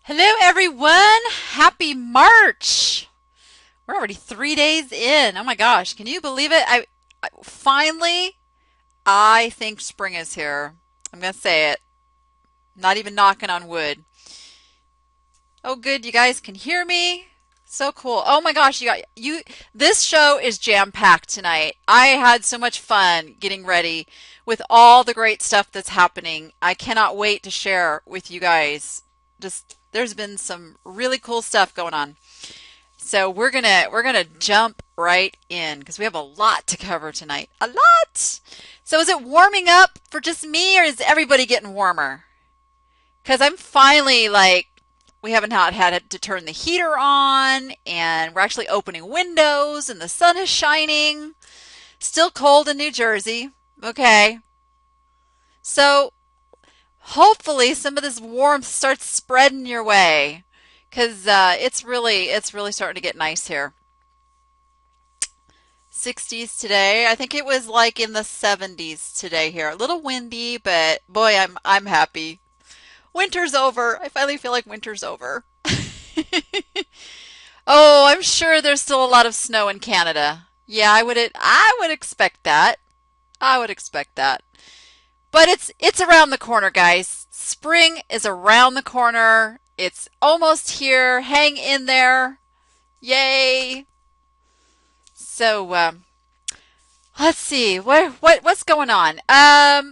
Hello, everyone. Happy March. We're already 3 days in. Oh my gosh, can you believe it? Finally, I think spring is here. I'm gonna say it. Not even knocking on wood. Oh, good. You guys can hear me. So cool. Oh my gosh, you. This show is jam-packed tonight. I had so much fun getting ready with all the great stuff that's happening. I cannot wait to share with you guys. Just there's been some really cool stuff going on. So we're gonna jump right in because we have a lot to cover tonight. A lot. So is it warming up for just me or is everybody getting warmer? Because I'm finally like we haven't had to turn the heater on and we're actually opening windows and the sun is shining. Still cold in New Jersey. Okay. So hopefully some of this warmth starts spreading your way because it's really starting to get nice here. 60s today. I think it was like in the 70s today here. A little windy, but boy, I'm happy. Winter's over. I finally feel like winter's over. Oh, I'm sure there's still a lot of snow in Canada. Yeah, I would expect that. I would expect that. But it's around the corner, guys. Spring is around the corner. It's almost here. Hang in there. Yay. So let's see what's going on.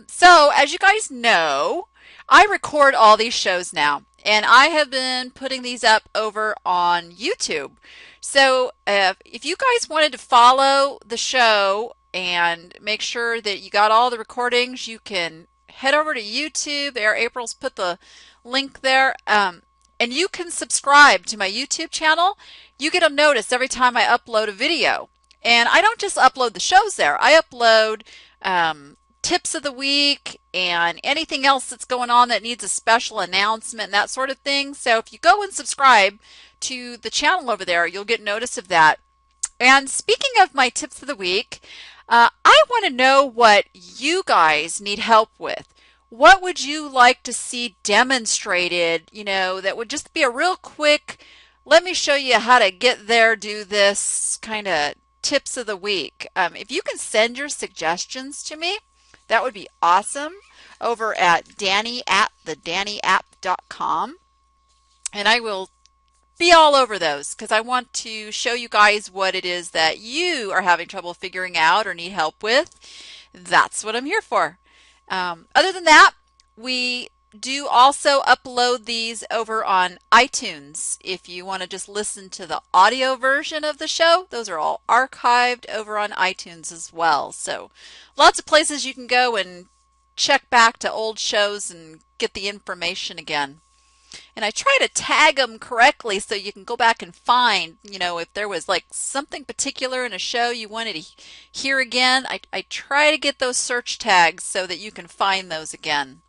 So as you guys know, I record all these shows now, and I have been putting these up over on YouTube. So if you guys wanted to follow the show and make sure that you got all the recordings, you can head over to YouTube. There, April's put the link there. And you can subscribe to my YouTube channel. You get a notice every time I upload a video. And I don't just upload the shows there. I upload tips of the week and anything else that's going on that needs a special announcement and that sort of thing. So if you go and subscribe to the channel over there, you'll get notice of that. And speaking of my tips of the week, I want to know what you guys need help with. What would you like to see demonstrated, that would just be a real quick, let me show you how to get there, do this kind of tips of the week. If you can send your suggestions to me, that would be awesome over at Danny at thedanniapp.com. And I will be all over those because I want to show you guys what it is that you are having trouble figuring out or need help with. That's what I'm here for. Other than that, we do also upload these over on iTunes. If you want to just listen to the audio version of the show, those are all archived over on iTunes as well. So lots of places you can go and check back to old shows and get the information again. And I try to tag them correctly so you can go back and find, if there was like something particular in a show you wanted to hear again. I try to get those search tags so that you can find those again.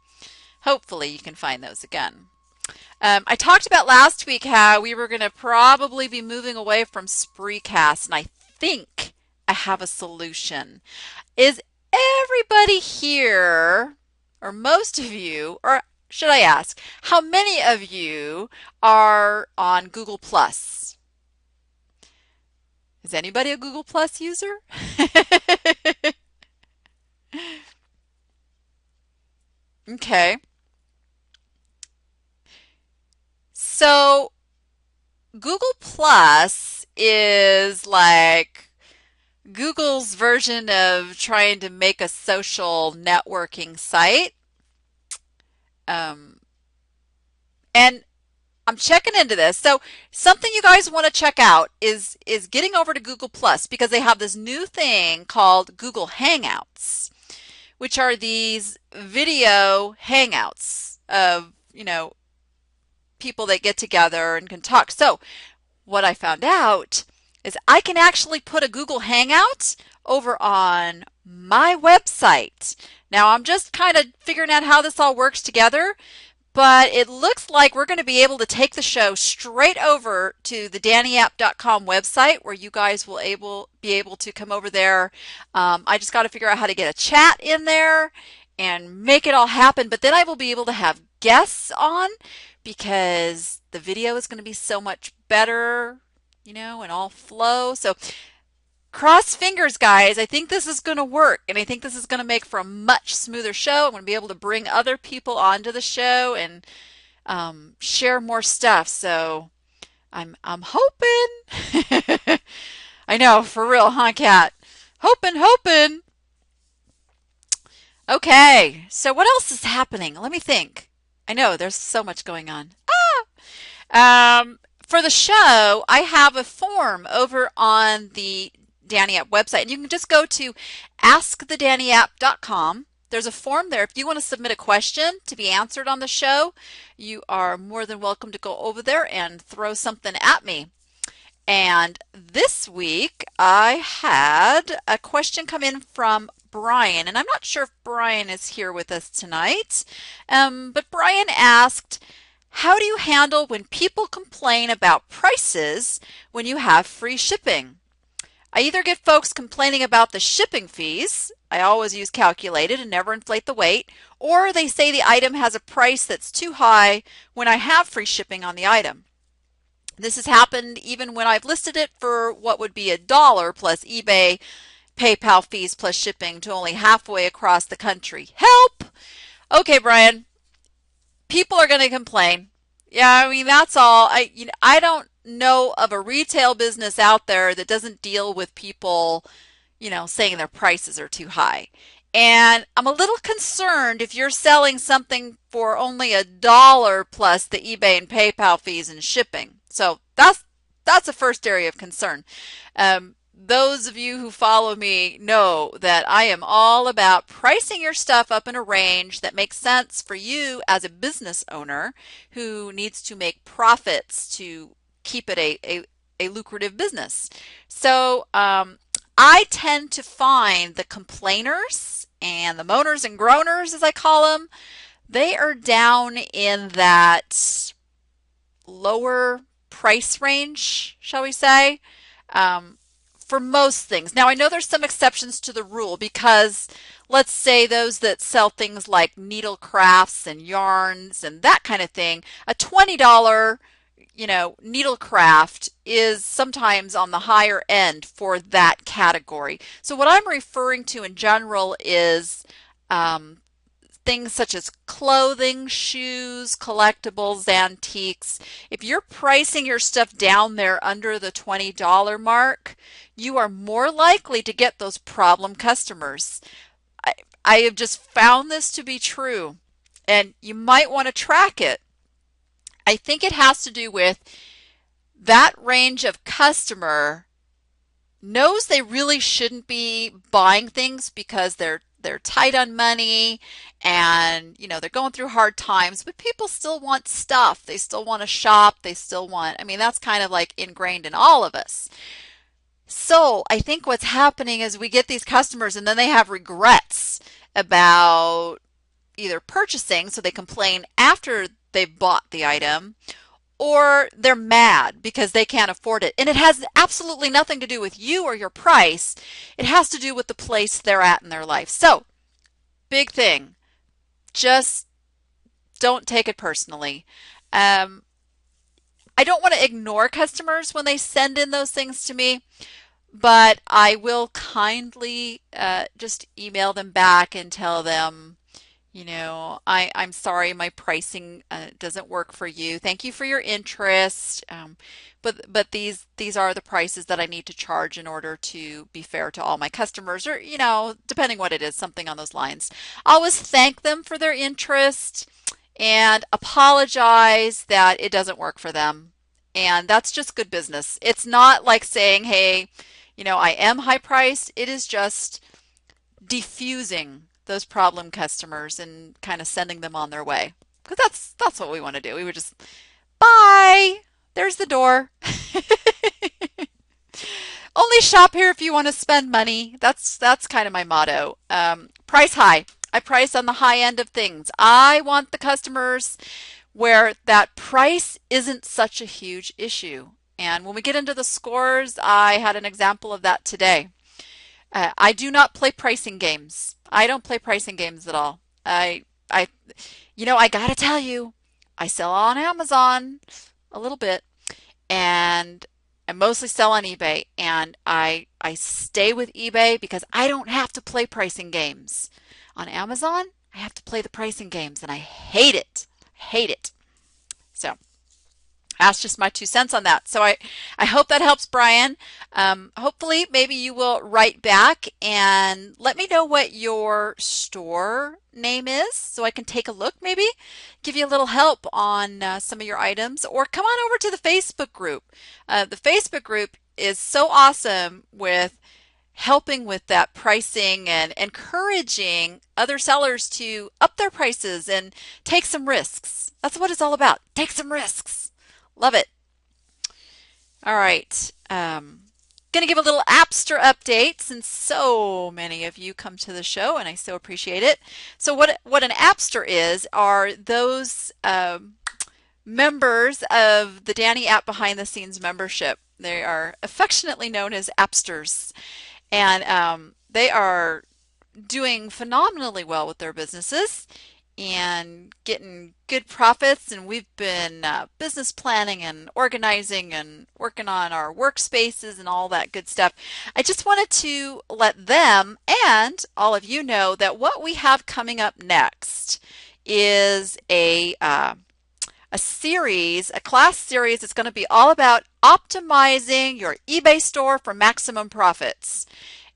Hopefully you can find those again. I talked about last week how we were going to probably be moving away from Spreecast, and I think I have a solution. Is everybody here, or most of you, or should I ask, how many of you are on Google Plus? Is anybody a Google Plus user? Okay. So Google Plus is like Google's version of trying to make a social networking site. And I'm checking into this. So something you guys want to check out is getting over to Google Plus because they have this new thing called Google Hangouts, which are these video hangouts of, people that get together and can talk. So what I found out is I can actually put a Google Hangout over on my website. Now I'm just kind of figuring out how this all works together, but it looks like we're going to be able to take the show straight over to the danniapp.com website where you guys will be able to come over there. I just got to figure out how to get a chat in there and make it all happen, but then I will be able to have guests on because the video is going to be so much better, and all flow. So cross fingers, guys. I think this is going to work, and I think this is going to make for a much smoother show. I'm going to be able to bring other people onto the show and share more stuff. So I'm hoping. I know, for real, huh, Kat? Hoping. Okay, so what else is happening? Let me think. I know there's so much going on. For the show, I have a form over on the Danni App website, and you can just go to askthedanniapp.com. There's a form there. If you want to submit a question to be answered on the show, you are more than welcome to go over there and throw something at me. And this week, I had a question come in from Brian, and I'm not sure if Brian is here with us tonight, but Brian asked, how do you handle when people complain about prices when you have free shipping? I either get folks complaining about the shipping fees, I always use calculated and never inflate the weight, or they say the item has a price that's too high when I have free shipping on the item. This has happened even when I've listed it for what would be $1 plus eBay, PayPal fees plus shipping to only halfway across the country. Help! Okay, Brian. People are going to complain. Yeah, I mean, that's all. I don't know of a retail business out there that doesn't deal with people, saying their prices are too high. And I'm a little concerned if you're selling something for only $1 plus the eBay and PayPal fees and shipping. So that's a first area of concern. Those of you who follow me know that I am all about pricing your stuff up in a range that makes sense for you as a business owner who needs to make profits to keep it a lucrative business. So I tend to find the complainers and the moaners and groaners, as I call them, they are down in that lower price range, shall we say, for most things. Now, I know there's some exceptions to the rule because let's say those that sell things like needle crafts and yarns and that kind of thing, a $20 needle craft is sometimes on the higher end for that category. So what I'm referring to in general is things such as clothing, shoes, collectibles, antiques. If you're pricing your stuff down there under the $20 mark, you are more likely to get those problem customers. I have just found this to be true, and you might want to track it. I think it has to do with that range of customer knows they really shouldn't be buying things because they're tight on money and they're going through hard times, but people still want stuff. They still want to shop. They still want, that's kind of like ingrained in all of us. So I think what's happening is we get these customers and then they have regrets about either purchasing, so they complain after they've bought the item, or they're mad because they can't afford it. And it has absolutely nothing to do with you or your price. It has to do with the place they're at in their life. So, big thing, just don't take it personally. I don't want to ignore customers when they send in those things to me, but I will kindly just email them back and tell them, I'm sorry, my pricing doesn't work for you. Thank you for your interest, but these are the prices that I need to charge in order to be fair to all my customers, or depending what it is, something on those lines. I always thank them for their interest and apologize that it doesn't work for them, and that's just good business. It's not like saying, hey, I am high priced. It is just diffusing those problem customers and kind of sending them on their way, because that's what we want to do. We would just, bye, there's the door. Only shop here if you want to spend money. That's kind of my motto. Price high. I price on the high end of things. I want the customers where that price isn't such a huge issue. And when we get into the scores, I had an example of that today. I do not play pricing games. I don't play pricing games at all. I gotta tell you, I sell on Amazon a little bit, and I mostly sell on eBay, and I stay with eBay because I don't have to play pricing games. On Amazon, I have to play the pricing games, and I hate it. I hate it. So that's just my 2 cents on that. So I hope that helps, Brian. Hopefully, maybe you will write back and let me know what your store name is so I can take a look, maybe give you a little help on some of your items, or come on over to the Facebook group. The Facebook group is so awesome with helping with that pricing and encouraging other sellers to up their prices and take some risks. That's what it's all about. Take some risks. Love it. All right. Going to give a little Appster update since so many of you come to the show, and I so appreciate it. So what an Appster is are those members of the Danny App Behind the Scenes membership. They are affectionately known as Appsters, and they are doing phenomenally well with their businesses and getting good profits, and we've been business planning and organizing and working on our workspaces and all that good stuff. I just wanted to let them and all of you know that what we have coming up next is a series, a class series. It's going to be all about optimizing your eBay store for maximum profits.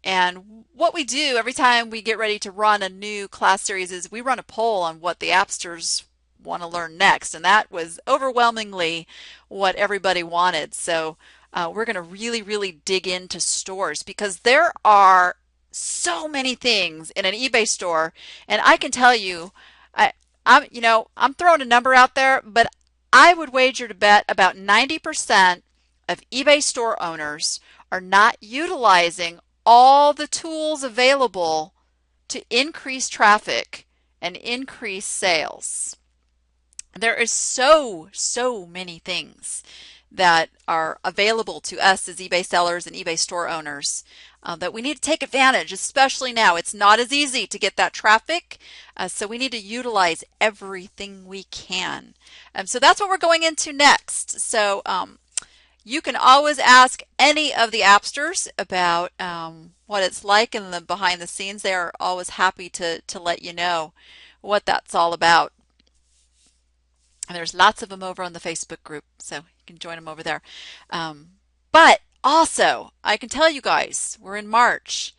And what we do every time we get ready to run a new class series is we run a poll on what the Appsters want to learn next. And that was overwhelmingly what everybody wanted. So we're going to really dig into stores because there are so many things in an eBay store. And I can tell you, I'm throwing a number out there, but I would wager to bet about 90% of eBay store owners are not utilizing all the tools available to increase traffic and increase sales. There is so many things that are available to us as eBay sellers and eBay store owners that we need to take advantage, especially now. It's not as easy to get that traffic, so we need to utilize everything we can. So that's what we're going into next. So you can always ask any of the Appsters about what it's like in the behind the scenes. They are always happy to let you know what that's all about. And there's lots of them over on the Facebook group, so you can join them over there. But also, I can tell you guys, we're in March.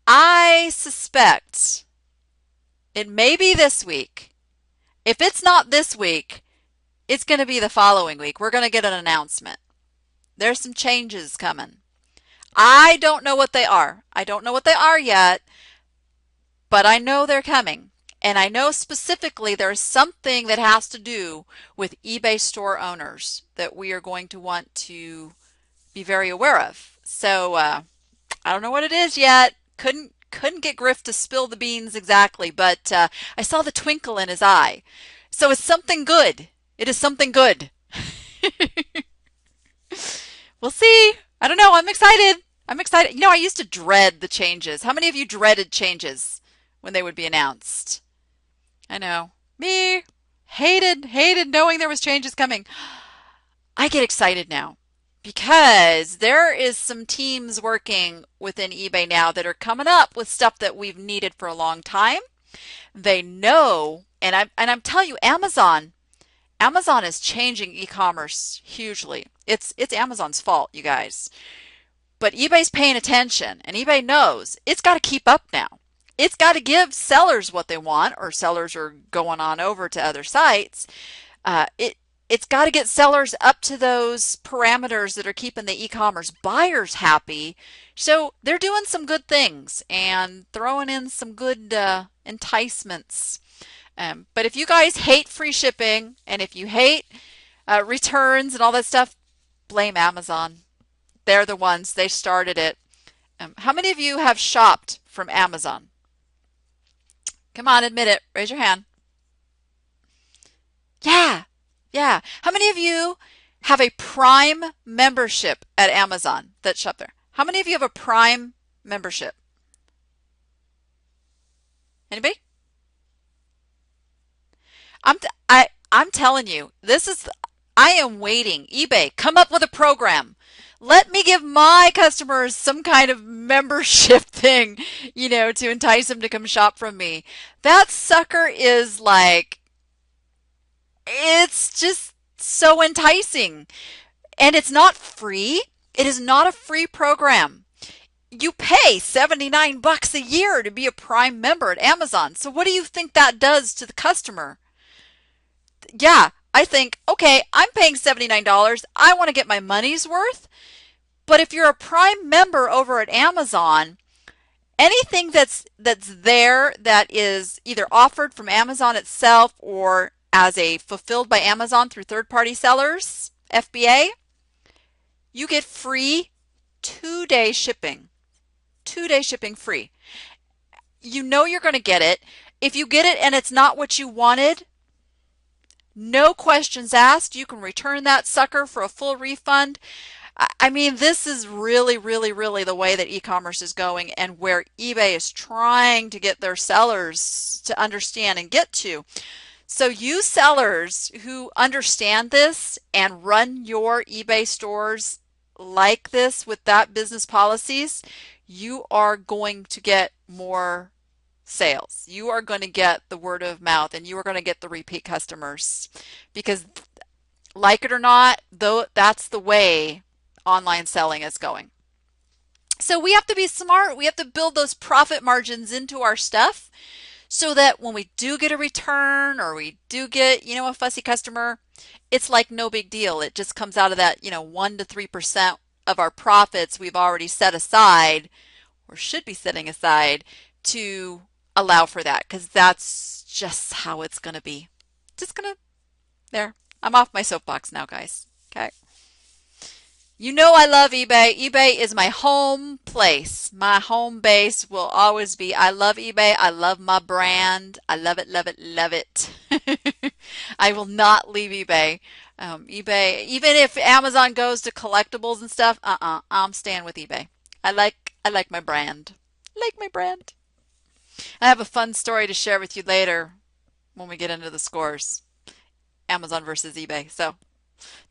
I suspect it may be this week. If it's not this week, it's going to be the following week. We're going to get an announcement. There's some changes coming. I don't know what they are. I don't know what they are yet, but I know they're coming. And I know specifically there's something that has to do with eBay store owners that we are going to want to be very aware of. So I don't know what it is yet. Couldn't get Griff to spill the beans exactly, but I saw the twinkle in his eye. So it's something good. It is something good. We'll see. I don't know. I'm excited. I'm excited. You know, I used to dread the changes. How many of you dreaded changes when they would be announced? I know. Me. Hated knowing there was changes coming. I get excited now because there is some teams working within eBay now that are coming up with stuff that we've needed for a long time. They know, and I'm telling you, Amazon is changing e-commerce hugely. It's Amazon's fault, you guys. But eBay's paying attention, and eBay knows it's got to keep up now. It's got to give sellers what they want, or sellers are going on over to other sites. It's got to get sellers up to those parameters that are keeping the e-commerce buyers happy. So they're doing some good things and throwing in some good enticements. But if you guys hate free shipping and if you hate returns and all that stuff, blame Amazon. They're the ones. They started it. How many of you have shopped from Amazon? Come on, admit it. Raise your hand. Yeah. How many of you have a Prime membership at Amazon that shop there? How many of you have a Prime membership? Anybody? I'm telling you, I am waiting. eBay, come up with a program. Let me give my customers some kind of membership thing, to entice them to come shop from me. That sucker is like, it's just so enticing. And it's not free. It is not a free program. You pay $79 a year to be a Prime member at Amazon. So what do you think that does to the customer? Yeah, I think, okay, I'm paying $79. I want to get my money's worth. But if you're a Prime member over at Amazon, anything that's there that is either offered from Amazon itself or as a fulfilled by Amazon through third-party sellers, FBA, you get free 2-day shipping. 2-day shipping free. You know you're going to get it. If you get it and it's not what you wanted, no questions asked. You can return that sucker for a full refund. I mean, this is really, really, really the way that e-commerce is going and where eBay is trying to get their sellers to understand and get to. So you sellers who understand this and run your eBay stores like this with that business policies, you are going to get more sales. You are going to get the word of mouth and you are going to get the repeat customers because, like it or not, though, that's the way online selling is going. So we have to be smart. We have to build those profit margins into our stuff so that when we do get a return or we do get, a fussy customer, it's like no big deal. It just comes out of that, 1 to 3% of our profits we've already set aside or should be setting aside to allow for that, because that's just how it's going to be. There. I'm off my soapbox now, guys. Okay. I love eBay. eBay is my home place. My home base will always be. I love eBay. I love my brand. I love it, love it, love it. I will not leave eBay. eBay, even if Amazon goes to collectibles and stuff, I'm staying with eBay. I like my brand. I like my brand. I have a fun story to share with you later when we get into the scores. Amazon versus eBay. So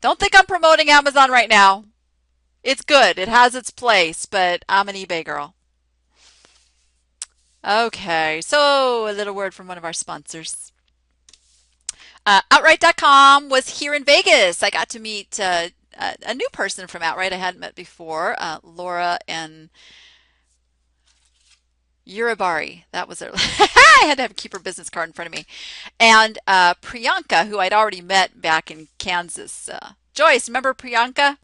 don't think I'm promoting Amazon right now. It's good. It has its place, but I'm an eBay girl. Okay, so a little word from one of our sponsors. Outright.com was here in Vegas. I got to meet a new person from Outright I hadn't met before, Laura and Uribari. That was her. I had to keep her business card in front of me. And Priyanka, who I'd already met back in Kansas. Joyce, remember Priyanka?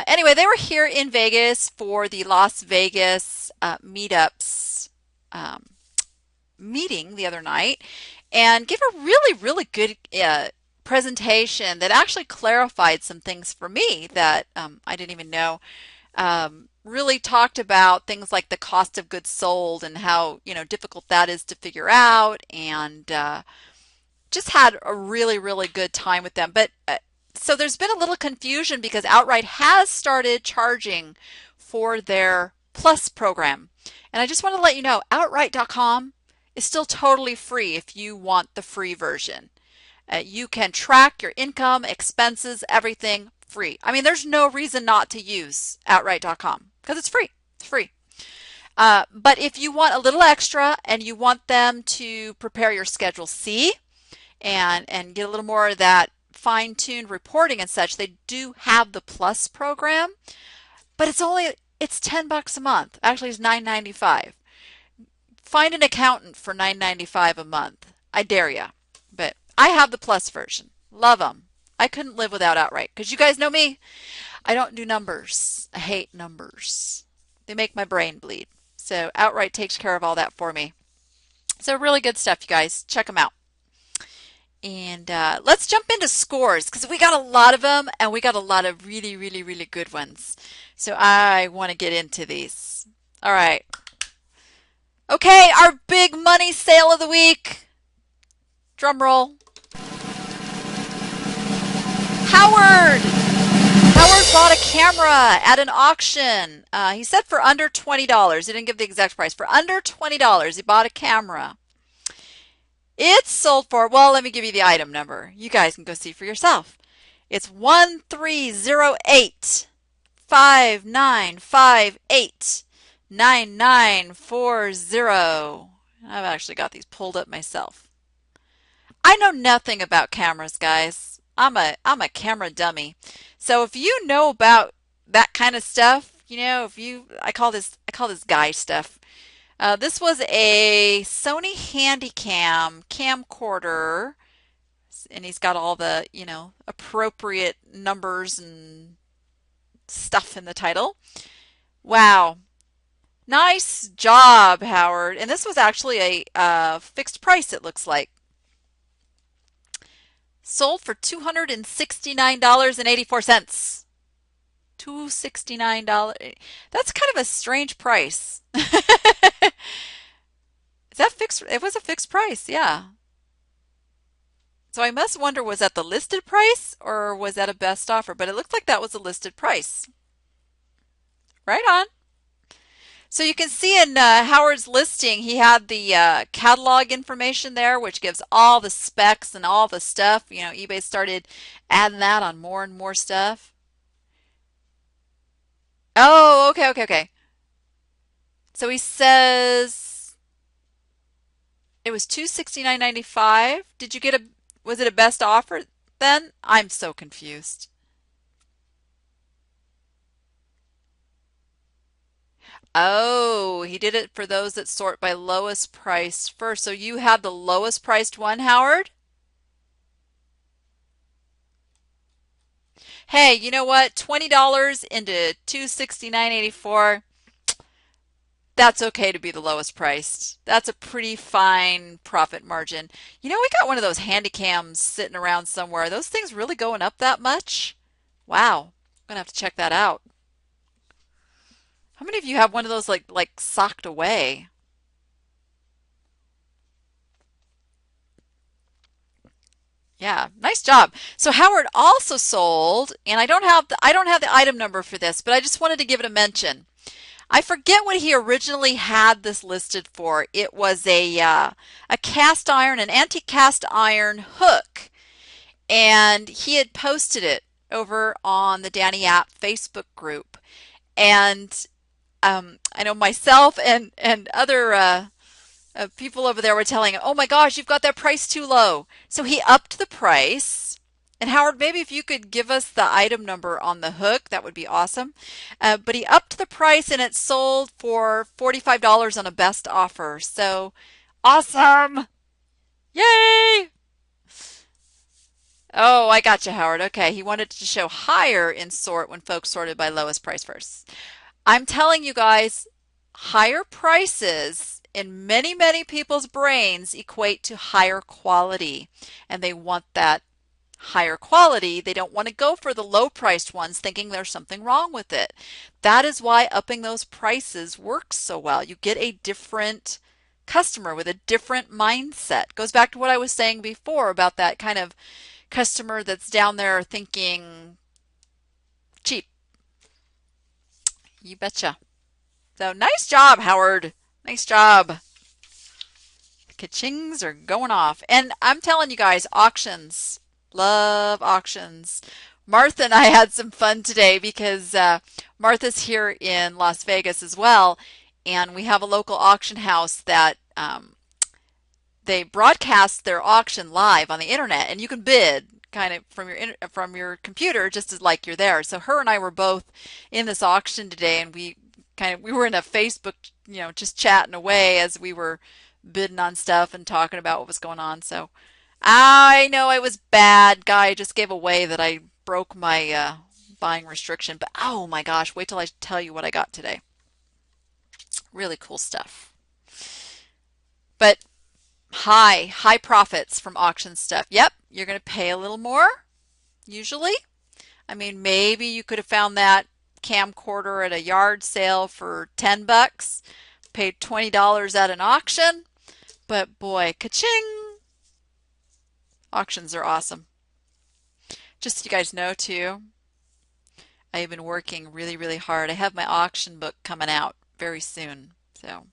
Anyway, they were here in Vegas for the Las Vegas meetups meeting the other night and gave a really, really good presentation that actually clarified some things for me that I didn't even know. Really talked about things like the cost of goods sold and how difficult that is to figure out, and just had a really, really good time with them. But so there's been a little confusion because Outright has started charging for their Plus program. And I just want to let you know, Outright.com is still totally free if you want the free version. You can track your income, expenses, everything free. I mean, there's no reason not to use Outright.com because it's free. It's free. But if you want a little extra and you want them to prepare your Schedule C and get a little more of that fine-tuned reporting and such, they do have the Plus program, but it's $10 a month. Actually, it's $9.95. Find an accountant for $9.95 a month. I dare ya. But I have the Plus version. Love them. I couldn't live without Outright because you guys know me. I don't do numbers. I hate numbers. They make my brain bleed. So Outright takes care of all that for me. So really good stuff, you guys. Check them out. And let's jump into scores because we got a lot of them and we got a lot of really, really, really good ones. So I want to get into these. All right. Okay, our big money sale of the week. Drum roll. Howard bought a camera at an auction. He said for under $20. He didn't give the exact price. For under $20, he bought a camera. It's sold for, well, let me give you the item number. You guys can go see for yourself. It's 1308 5958 9940. I've actually got these pulled up myself. I know nothing about cameras, guys. I'm a camera dummy. So if you know about that kind of stuff, if you I call this guy stuff. This was a Sony Handycam camcorder, and he's got all the, appropriate numbers and stuff in the title. Wow. Nice job, Howard. And this was actually a fixed price, it looks like. Sold for $269.84. $269. That's kind of a strange price. Is that fixed? It was a fixed price, yeah. So I must wonder, was that the listed price or was that a best offer? But it looked like that was a listed price. Right on. So you can see in Howard's listing, he had the catalog information there, which gives all the specs and all the stuff. eBay started adding that on more and more stuff. Oh, okay, okay, okay. So he says it was $269.95. Did you get was it a best offer then? I'm so confused. Oh, he did it for those that sort by lowest price first. So you had the lowest priced one, Howard? Hey, you know what? $20 into 269.84. That's okay to be the lowest priced. That's a pretty fine profit margin. We got one of those handy cams sitting around somewhere. Are those things really going up that much? Wow. I'm gonna have to check that out. How many of you have one of those like socked away? Yeah, nice job. So Howard also sold, and I don't have the item number for this, but I just wanted to give it a mention. I forget what he originally had this listed for. It was a cast iron, an antique cast iron hook, and he had posted it over on the Danny App Facebook group. And I know myself and other people over there were telling him, "Oh my gosh, you've got that price too low." So he upped the price. And Howard, maybe if you could give us the item number on the hook, that would be awesome. But he upped the price and it sold for $45 on a best offer. So awesome! Yay! Oh, I got you, Howard. Okay, he wanted to show higher in sort when folks sorted by lowest price first. I'm telling you guys, higher prices in many, many people's brains equate to higher quality, and they want that higher quality. They don't want to go for the low priced ones thinking there's something wrong with it. That is why upping those prices works so well. You get a different customer with a different mindset. Goes back to what I was saying before about that kind of customer that's down there thinking cheap. You betcha. So nice job, Howard. Nice job. Ka-chings are going off. And I'm telling you guys, auctions. Love auctions. Martha and I had some fun today because Martha's here in Las Vegas as well. And we have a local auction house that they broadcast their auction live on the internet, and you can bid kind of from your computer just as like you're there. So her and I were both in this auction today, and we were in a Facebook, just chatting away as we were bidding on stuff and talking about what was going on. So I know I was bad. Guy just gave away that I broke my buying restriction, but oh my gosh, wait till I tell you what I got today. Really cool stuff. But high profits from auction stuff. Yep, you're going to pay a little more usually. I mean, maybe you could have found that camcorder at a yard sale for 10 bucks, paid $20 at an auction, but boy, ka-ching! Auctions are awesome. Just so you guys know too, I've been working really, really hard. I have my auction book coming out very soon, so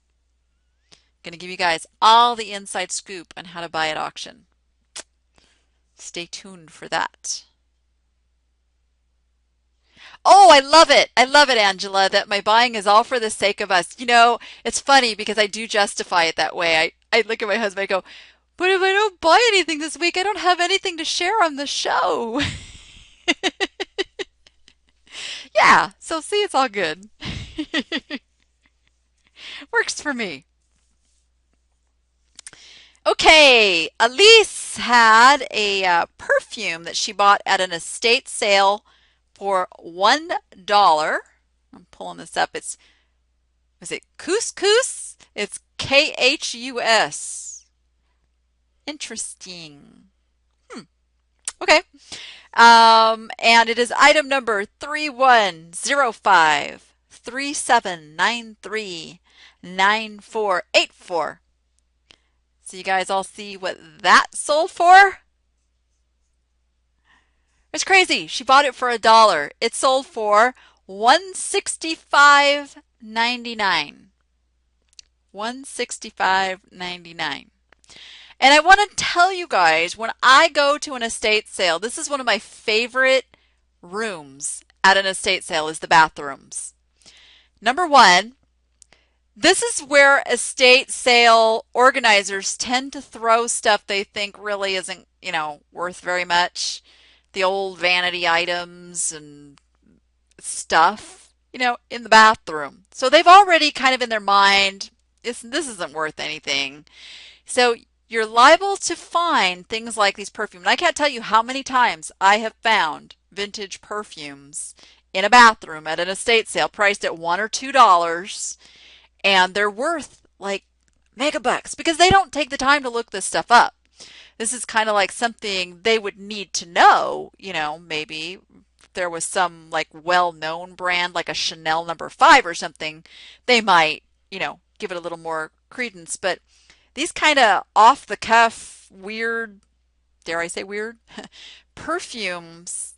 Going to give you guys all the inside scoop on how to buy at auction. Stay tuned for that. Oh, I love it. I love it, Angela, that my buying is all for the sake of us. You know, it's funny because I do justify it that way. I look at my husband, I go, but if I don't buy anything this week, I don't have anything to share on the show. Yeah, so see, it's all good. Works for me. Okay, Elise had a perfume that she bought at an estate sale for $1. I'm pulling this up. Was it couscous? It's Khus. Interesting. Okay. And it is item number 310537939484. So you guys all see what that sold for? It's crazy. She bought it for $1. It sold for $165.99. $165.99. And I want to tell you guys, when I go to an estate sale, this is one of my favorite rooms at an estate sale is the bathrooms. Number one, this is where estate sale organizers tend to throw stuff they think really isn't, worth very much. The old vanity items and stuff, in the bathroom. So they've already kind of in their mind, this isn't worth anything. So you're liable to find things like these perfumes. And I can't tell you how many times I have found vintage perfumes in a bathroom at an estate sale priced at $1 or $2, and they're worth like megabucks because they don't take the time to look this stuff up. This is kind of like something they would need to know, maybe if there was some like well-known brand like a Chanel number 5 or something, they might, give it a little more credence. But these kind of off-the-cuff, weird, dare I say weird, perfumes,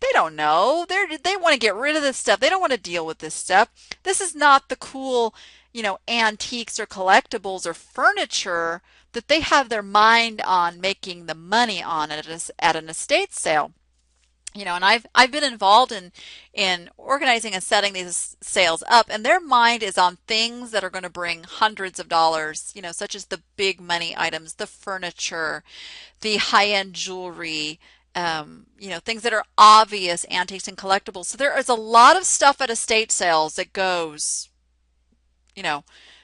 they don't know. They want to get rid of this stuff. They don't want to deal with this stuff. This is not the cool, antiques or collectibles or furniture that they have their mind on making the money on at an estate sale. And I've been involved in organizing and setting these sales up, and their mind is on things that are going to bring hundreds of dollars, such as the big money items, the furniture, the high-end jewelry, things that are obvious antiques and collectibles. So there is a lot of stuff at estate sales that goes,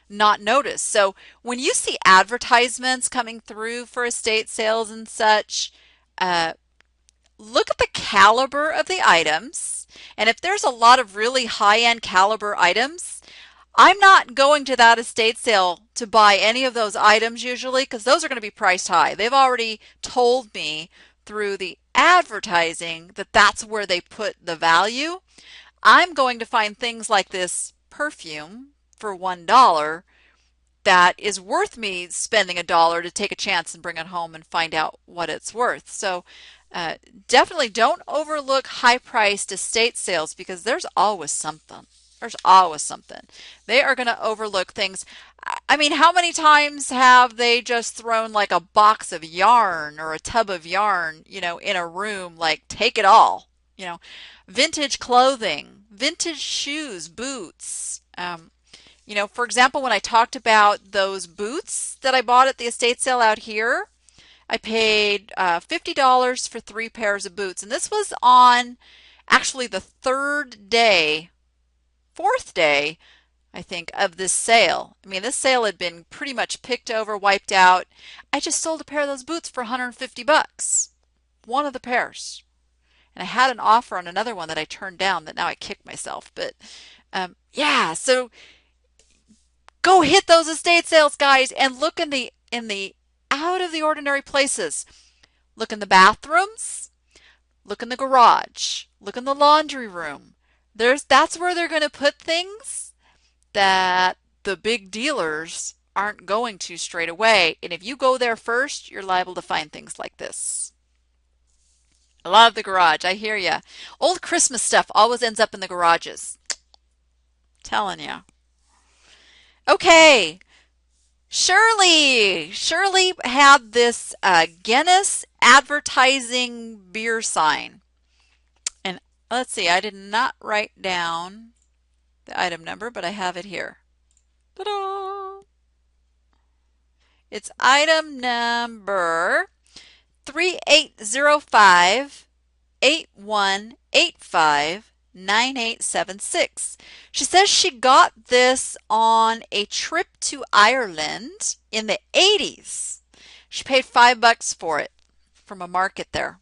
not noticed. So when you see advertisements coming through for estate sales and such, look at the caliber of the items. And if there's a lot of really high-end caliber items, I'm not going to that estate sale to buy any of those items usually because those are going to be priced high. They've already told me through the advertising that that's where they put the value. I'm going to find things like this perfume for $1 that is worth me spending $1 to take a chance and bring it home and find out what it's worth. So definitely don't overlook high-priced estate sales because there's always something. There's always something. They are going to overlook things. I mean, how many times have they just thrown like a box of yarn or a tub of yarn, in a room, like take it all, vintage clothing, vintage shoes, boots. For example, when I talked about those boots that I bought at the estate sale out here, I paid $50 for 3 pairs of boots. And this was on actually the 4th day, I think, of this sale. I mean, this sale had been pretty much picked over, wiped out. I just sold a pair of those boots for $150. One of the pairs. And I had an offer on another one that I turned down that now I kick myself. But yeah, so go hit those estate sales, guys, and look in the out of the ordinary places. Look in the bathrooms, look in the garage, look in the laundry room. That's where they're going to put things that the big dealers aren't going to straight away. And if you go there first, you're liable to find things like this. I love the garage. I hear ya. Old Christmas stuff always ends up in the garages. Telling you. Okay. Shirley had this Guinness advertising beer sign. And let's see, I did not write down the item number, but I have it here. Ta-da! It's item number 3805-8185-9876. She says she got this on a trip to Ireland in the 80s. She paid $5 for it from a market there.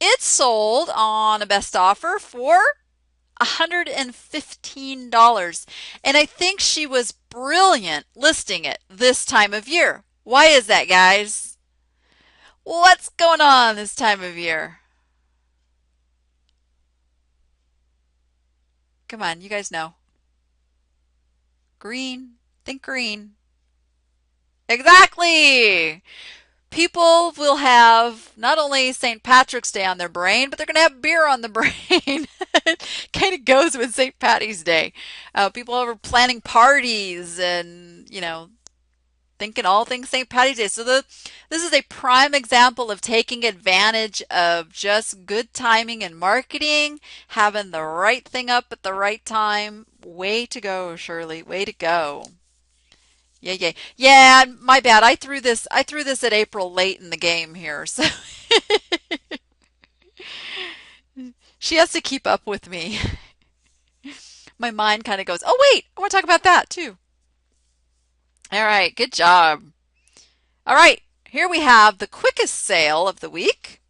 It sold on a best offer for $115. And I think she was brilliant listing it this time of year. Why is that, guys? What's going on this time of year? Come on, you guys know. Green. Think green. Exactly. People will have not only St. Patrick's Day on their brain, but they're going to have beer on the brain. Kind of goes with St. Patty's Day. People are planning parties and, thinking all things St. Patty's Day. So this is a prime example of taking advantage of just good timing and marketing, having the right thing up at the right time. Way to go, Shirley. Way to go. Yeah, my bad. I threw this at April late in the game here. So she has to keep up with me. My mind kind of goes, "Oh wait, I want to talk about that too." All right, good job. All right, here we have the quickest sale of the week.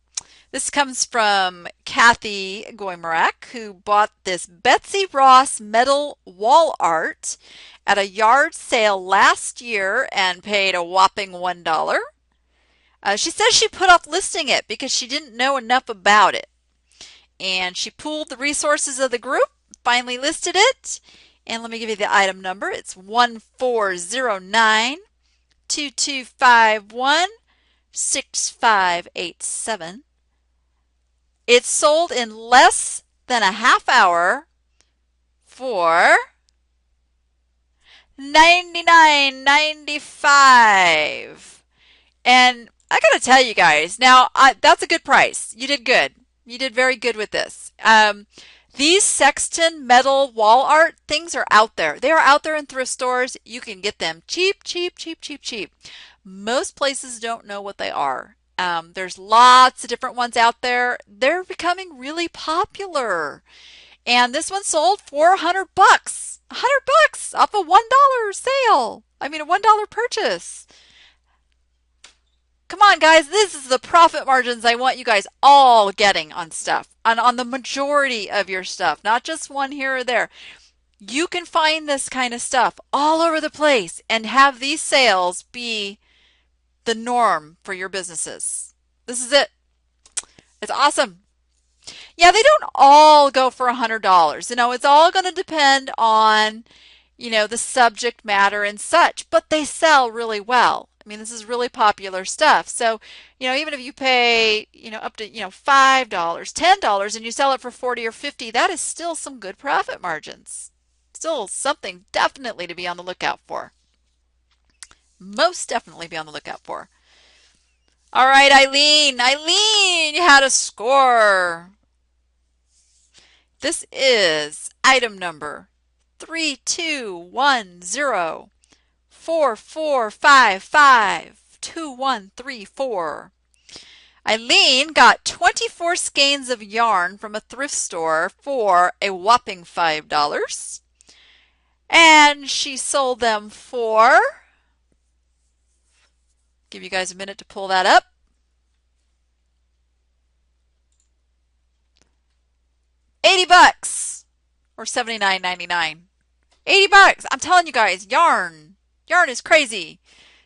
This comes from Kathy Goymarak, who bought this Betsy Ross metal wall art at a yard sale last year and paid a whopping $1. She says she put off listing it because she didn't know enough about it. And she pooled the resources of the group, finally listed it. And let me give you the item number. It's 1409-2251-6587. It sold in less than a half hour for $99.95. And I gotta tell you guys, now that's a good price. You did good. You did very good with this. These Sexton metal wall art things are out there. They are out there in thrift stores. You can get them cheap, cheap, cheap, cheap, cheap. Most places don't know what they are. There's lots of different ones out there. They're becoming really popular. And this one sold for $100. $100 off a $1 sale. I mean, a $1 purchase. Come on, guys. This is the profit margins I want you guys all getting on stuff. On the majority of your stuff. Not just one here or there. You can find this kind of stuff all over the place and have these sales be the norm for your businesses. This is it. It's awesome. Yeah, they don't all go for $100. It's all going to depend on, the subject matter and such, but they sell really well. I mean, this is really popular stuff. So, even if you pay, up to, $5, $10 and you sell it for 40 or 50, that is still some good profit margins. Still something definitely to be on the lookout for. Most definitely be on the lookout for. All right, Eileen. Eileen, you had a score. This is item number 3210-4455-2134. Eileen got 24 skeins of yarn from a thrift store for a whopping $5. And she sold them for, give you guys a minute to pull that up, $80 or $79.99. $80. I'm telling you guys, yarn is crazy.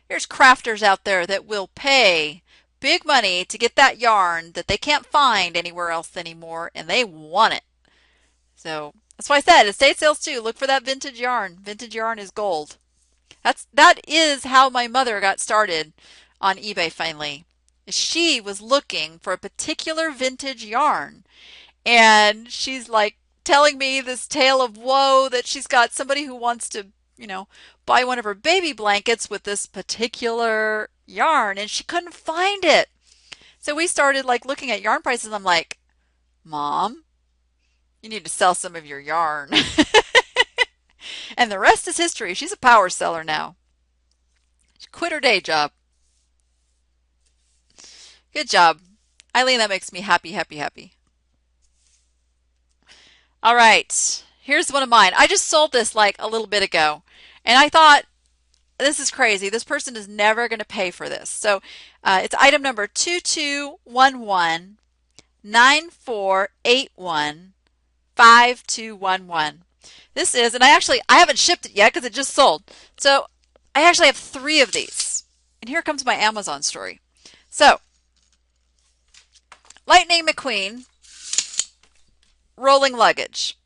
There's crafters out there that will pay big money to get that yarn that they can't find anywhere else anymore, and they want it. So that's why I said estate sales too. Look for that vintage yarn. Vintage yarn is gold. That is how my mother got started on eBay finally. She was looking for a particular vintage yarn, and she's like telling me this tale of woe that she's got somebody who wants to buy one of her baby blankets with this particular yarn, and she couldn't find it. So we started like looking at yarn prices. I'm like, Mom, you need to sell some of your yarn. And the rest is history. She's a power seller now. She quit her day job. Good job. Eileen, that makes me happy, happy, happy. All right. Here's one of mine. I just sold this like a little bit ago. And I thought, this is crazy. This person is never going to pay for this. So it's item number 2211-9481-5211. This is, and I haven't shipped it yet because it just sold. So I actually have 3 of these. And here comes my Amazon story. So, Lightning McQueen, rolling luggage.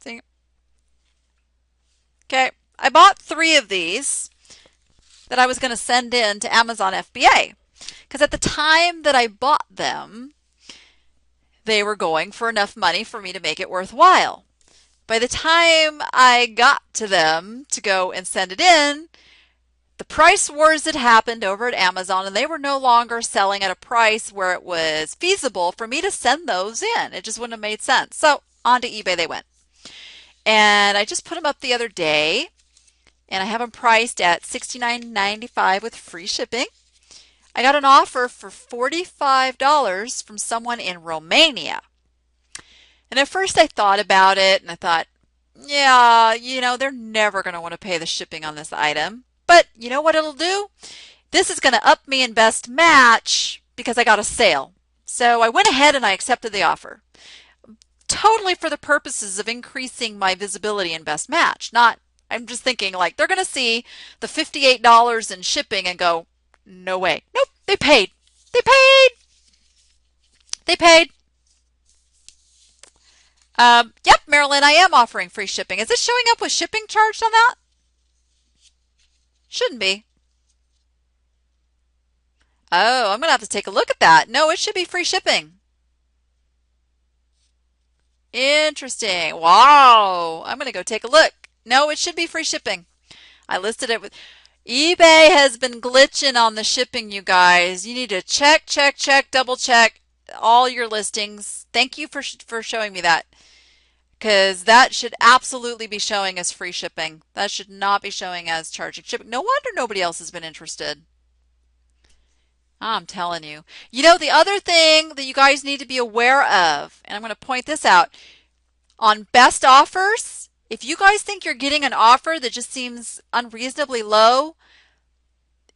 See? Okay, I bought 3 of these that I was going to send in to Amazon FBA. Because at the time that I bought them, they were going for enough money for me to make it worthwhile. By the time I got to them to go and send it in, the price wars had happened over at Amazon, and they were no longer selling at a price where it was feasible for me to send those in. It just wouldn't have made sense. So onto eBay they went. And I just put them up the other day, and I have them priced at $69.95 with free shipping. I got an offer for $45 from someone in Romania. And at first I thought about it, and I thought, yeah, they're never going to want to pay the shipping on this item. But you know what it'll do? This is going to up me in best match because I got a sale. So I went ahead and I accepted the offer. Totally for the purposes of increasing my visibility in best match. I'm just thinking like they're going to see the $58 in shipping and go, no way. Nope, they paid. They paid. They paid. Yep, Marilyn, I am offering free shipping. Is this showing up with shipping charged on that? Shouldn't be. Oh, I'm going to have to take a look at that. No, it should be free shipping. Interesting. Wow. I'm going to go take a look. No, it should be free shipping. I listed it with... eBay has been glitching on the shipping, you guys. You need to check, double check all your listings. Thank you for showing me that. Because that should absolutely be showing as free shipping. That should not be showing as charging shipping. No wonder nobody else has been interested. I'm telling you. The other thing that you guys need to be aware of, and I'm going to point this out, on best offers, if you guys think you're getting an offer that just seems unreasonably low,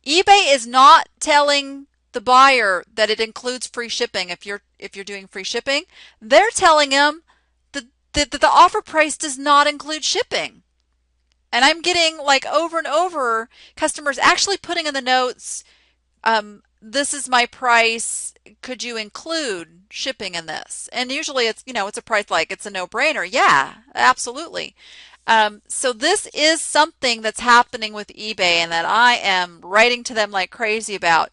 eBay is not telling the buyer that it includes free shipping if you're doing free shipping. They're telling them that the offer price does not include shipping. And I'm getting like over and over customers actually putting in the notes, this is my price, could you include shipping in this? And usually it's a price like it's a no-brainer. Yeah, absolutely. So this is something that's happening with eBay and that I am writing to them like crazy about,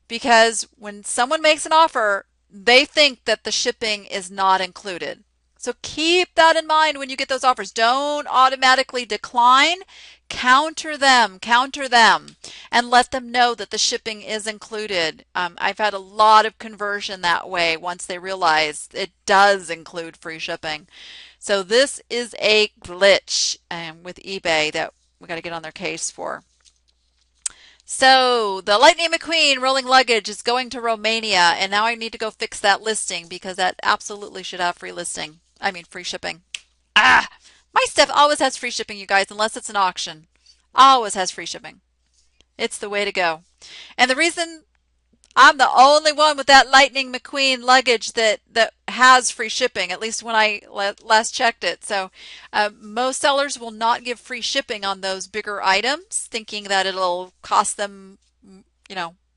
because when someone makes an offer, they think that the shipping is not included. So keep that in mind when you get those offers. Don't automatically decline. Counter them, and let them know that the shipping is included. I've had a lot of conversion that way once they realize it does include free shipping. So this is a glitch with eBay that we got to get on their case for. So the Lightning McQueen rolling luggage is going to Romania, and now I need to go fix that listing because that absolutely should have free shipping. My stuff always has free shipping, you guys, unless it's an auction. Always has free shipping. It's the way to go. And the reason I'm the only one with that Lightning McQueen luggage that has free shipping, at least when I last checked it. So most sellers will not give free shipping on those bigger items, thinking that it'll cost them,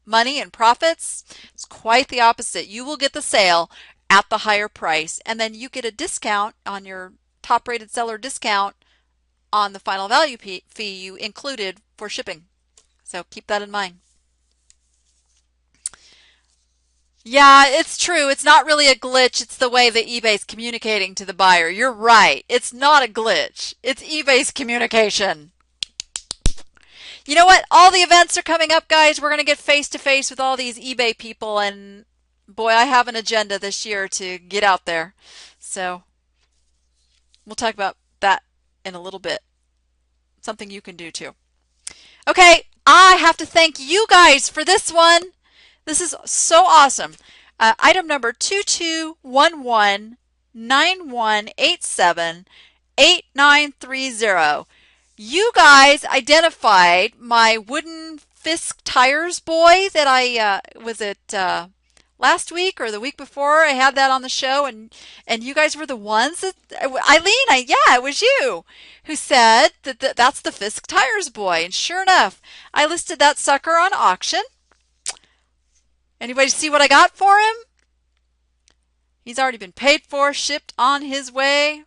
money and profits. It's quite the opposite. You will get the sale at the higher price, and then you get a discount on your top-rated seller discount on the final value fee you included for shipping. So keep that in mind. Yeah, it's true. It's not really a glitch. It's the way that eBay's communicating to the buyer. You're right. It's not a glitch. It's eBay's communication. You know what? All the events are coming up, guys. We're going to get face to face with all these eBay people, and boy, I have an agenda this year to get out there. So we'll talk about that in a little bit. Something you can do too. Okay, I have to thank you guys for this one. This is so awesome. Item number 221191878930. You guys identified my wooden Fisk Tires boy that I was it last week or the week before. I had that on the show, and you guys were the ones that Eileen, yeah, it was you who said that's the Fisk Tires boy, and sure enough, I listed that sucker on auction. Anybody see what I got for him? He's already been paid for, shipped on his way.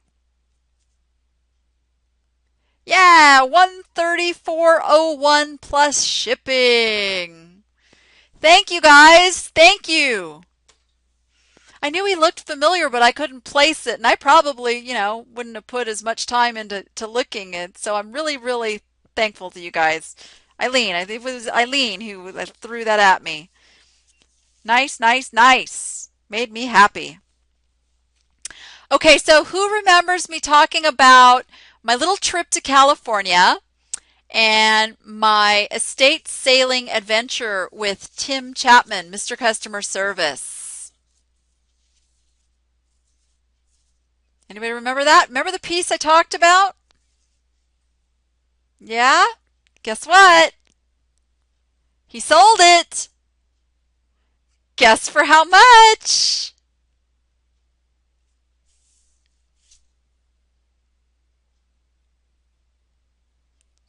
Yeah, $134.01 plus shipping. Thank you guys. Thank you. I knew he looked familiar, but I couldn't place it, and I probably, wouldn't have put as much time into looking it. So I'm really, really thankful to you guys. Eileen, I think it was Eileen who threw that at me. Nice, nice, nice. Made me happy. Okay, so who remembers me talking about my little trip to California and my estate sailing adventure with Tim Chapman, Mr. Customer Service? Anybody remember that? Remember the piece I talked about? Yeah? Guess what? He sold it. Guess for how much?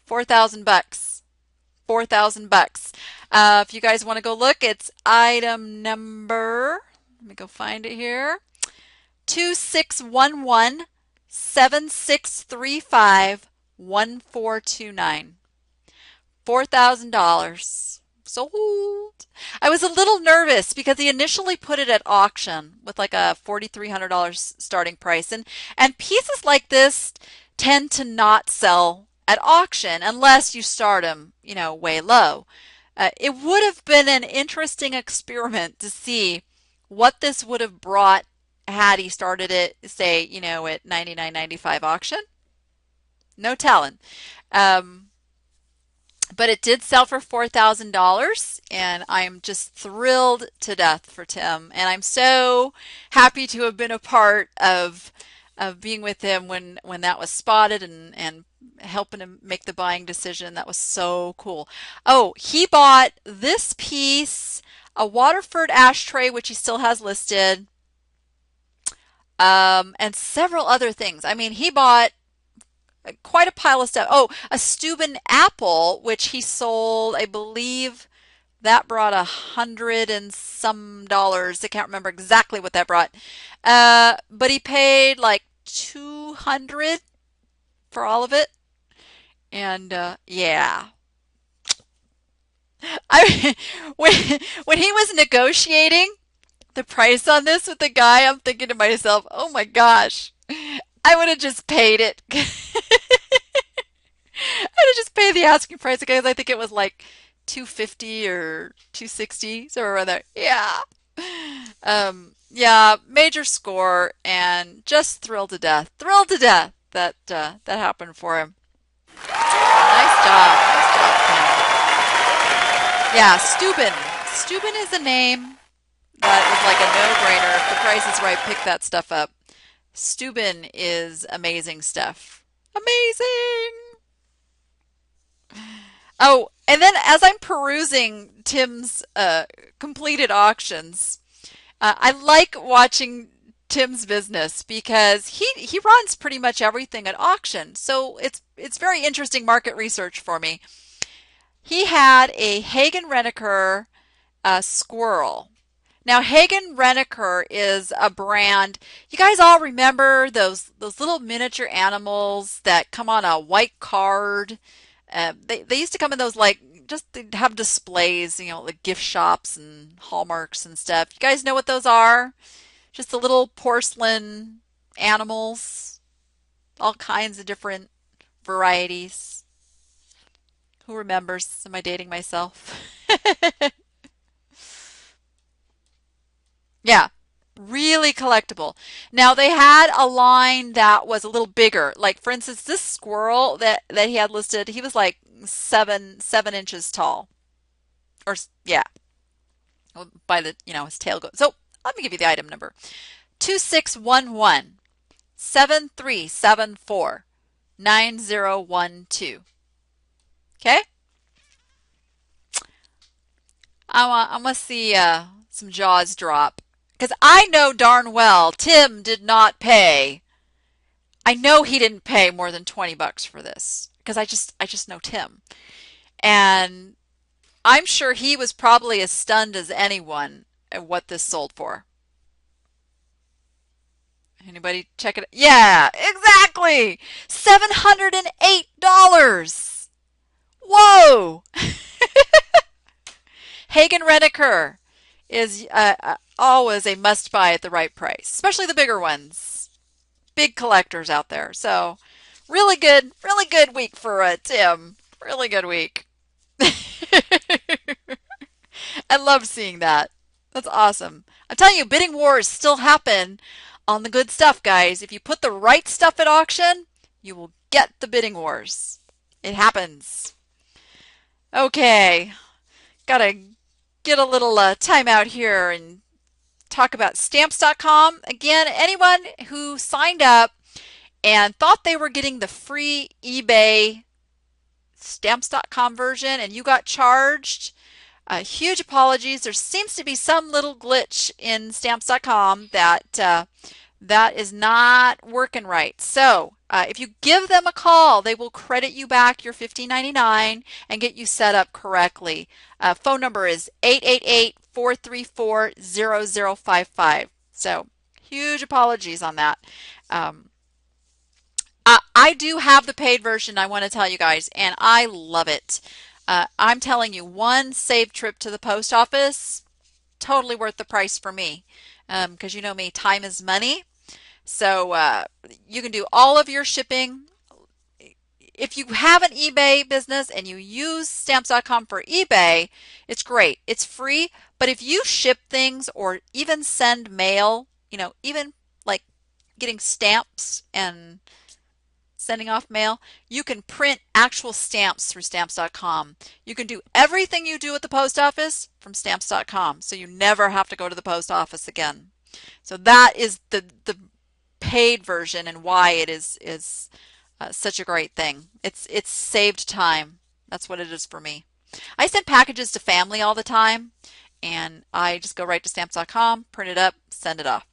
$4,000. $4,000. If you guys want to go look, it's item number, let me go find it here, 2611-7635-1429. $4,000. Sold. I was a little nervous because he initially put it at auction with like a $4,300 starting price. And pieces like this tend to not sell at auction unless you start them, way low. It would have been an interesting experiment to see what this would have brought had he started it, say, at $99.95 auction. No telling. But it did sell for $4,000, and I'm just thrilled to death for Tim. And I'm so happy to have been a part of being with him when that was spotted and helping him make the buying decision. That was so cool. Oh, he bought this piece, a Waterford ashtray, which he still has listed, and several other things. I mean, he bought quite a pile of stuff. Oh, a Steuben apple, which he sold, I believe that brought $100 and some dollars. I can't remember exactly what that brought. But he paid like $200 for all of it. And yeah. When he was negotiating the price on this with the guy, I'm thinking to myself, oh my gosh, I would have just paid it. I'd have just paid the asking price because I think it was like $250 or $260, somewhere around there. Yeah. Yeah, major score, and just thrilled to death that that happened for him. Nice job. Nice job, Tim. Yeah, Steuben. Steuben is a name that is like a no-brainer. If the price is right, pick that stuff up. Steuben is amazing stuff. Amazing. Oh, and then as I'm perusing Tim's completed auctions, I like watching Tim's business because he runs pretty much everything at auction. So it's very interesting market research for me. He had a Hagen Renaker squirrel. Now, Hagen Renaker is a brand. You guys all remember those little miniature animals that come on a white card? They used to come in those like just they have displays, like gift shops and hallmarks and stuff. You guys know what those are? Just the little porcelain animals, all kinds of different varieties. Who remembers? Am I dating myself? Yeah, really collectible. Now they had a line that was a little bigger. Like for instance, this squirrel that he had listed, he was like 7 inches tall. Or yeah, by the his tail goes. So let me give you the item number: 2611 7374 9012. Okay, I want to see some jaws drop because I know darn well Tim did not pay. I know he didn't pay more than $20 for this because I just know Tim, and I'm sure he was probably as stunned as anyone at what this sold for. Anybody check it? Yeah, exactly. $708. Whoa. Hagen Redeker is always a must buy at the right price, especially the bigger ones. Big collectors out there. So really good week for Tim. Really good week. I love seeing that. That's awesome. I'm telling you, bidding wars still happen on the good stuff, guys. If you put the right stuff at auction, you will get the bidding wars. It happens. Okay, gotta get a little time out here and talk about stamps.com. Again, anyone who signed up and thought they were getting the free eBay stamps.com version and you got charged, huge apologies. There seems to be some little glitch in stamps.com that is not working right. So if you give them a call, they will credit you back your $15.99 and get you set up correctly. Phone number is 888-434-0055. So huge apologies on that. I do have the paid version, I want to tell you guys, and I love it. I'm telling you, one saved trip to the post office, totally worth the price for me. Because you know me, time is money. So you can do all of your shipping. If you have an eBay business and you use stamps.com for eBay, it's great. It's free. But if you ship things or even send mail, even like getting stamps and sending off mail, you can print actual stamps through stamps.com. You can do everything you do at the post office from stamps.com. So you never have to go to the post office again. So that is the paid version and why it is such a great thing. It's saved time. That's what it is for me. I send packages to family all the time, and I just go right to stamps.com, print it up, send it off.